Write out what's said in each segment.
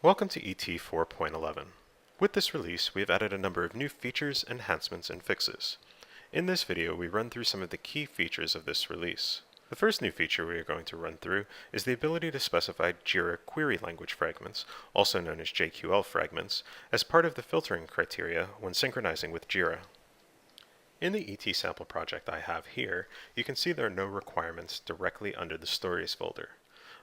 Welcome to ET 4.11. With this release, we have added a number of new features, enhancements, and fixes. In this video, we run through some of the key features of this release. The first new feature we are going to run through is the ability to specify Jira query language fragments, also known as JQL fragments, as part of the filtering criteria when synchronizing with Jira. In the ET sample project I have here, you can see there are no requirements directly under the Stories folder.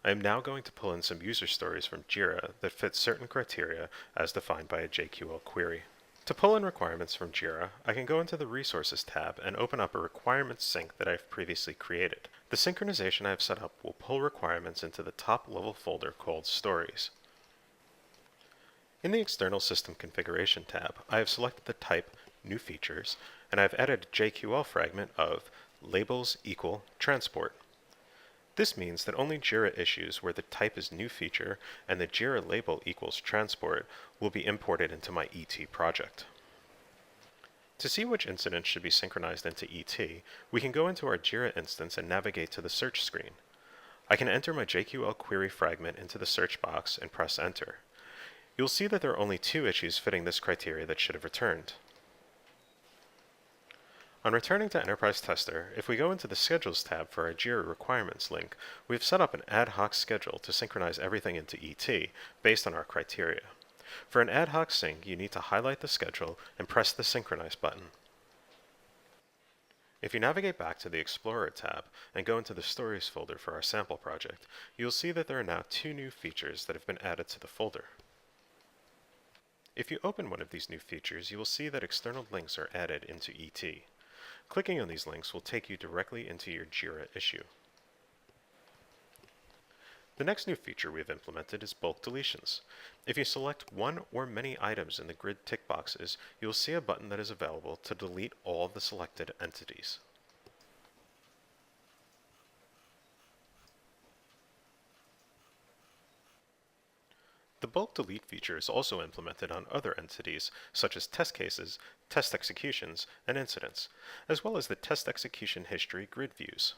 I am now going to pull in some user stories from Jira that fit certain criteria as defined by a JQL query. To pull in requirements from Jira, I can go into the Resources tab and open up a requirements sync that I've previously created. The synchronization I have set up will pull requirements into the top level folder called Stories. In the External System Configuration tab, I have selected the type New Features, and I have added a JQL fragment of labels equal transport. This means that only Jira issues where the type is new feature and the Jira label equals transport will be imported into my ET project. To see which incidents should be synchronized into ET, we can go into our Jira instance and navigate to the search screen. I can enter my JQL query fragment into the search box and press enter. You'll see that there are only 2 issues fitting this criteria that should have returned. On returning to Enterprise Tester, if we go into the Schedules tab for our Jira Requirements link, we've set up an ad hoc schedule to synchronize everything into ET based on our criteria. For an ad hoc sync, you need to highlight the schedule and press the Synchronize button. If you navigate back to the Explorer tab and go into the Stories folder for our sample project, you'll see that there are now 2 new features that have been added to the folder. If you open one of these new features, you will see that external links are added into ET. Clicking on these links will take you directly into your Jira issue. The next new feature we have implemented is bulk deletions. If you select one or many items in the grid tick boxes, you will see a button that is available to delete all the selected entities. The bulk delete feature is also implemented on other entities, such as test cases, test executions, and incidents, as well as the test execution history grid views.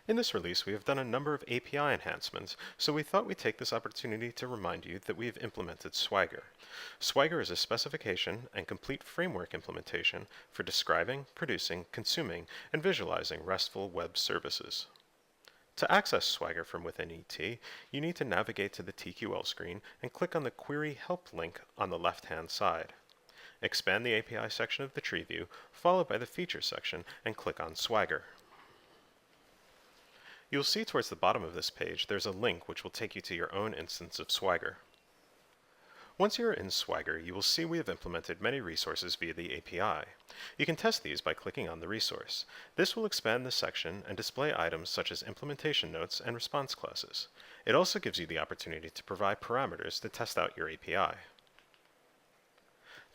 In this release, we have done a number of API enhancements, so we thought we'd take this opportunity to remind you that we have implemented Swagger. Swagger is a specification and complete framework implementation for describing, producing, consuming, and visualizing RESTful web services. To access Swagger from within ET, you need to navigate to the TQL screen and click on the Query Help link on the left-hand side. Expand the API section of the tree view, followed by the Features section, and click on Swagger. You'll see towards the bottom of this page there's a link which will take you to your own instance of Swagger. Once you are in Swagger, you will see we have implemented many resources via the API. You can test these by clicking on the resource. This will expand the section and display items such as implementation notes and response classes. It also gives you the opportunity to provide parameters to test out your API.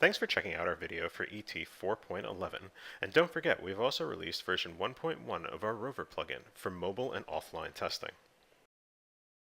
Thanks for checking out our video for ET 4.11, and don't forget we've also released version 1.1 of our Rover plugin for mobile and offline testing.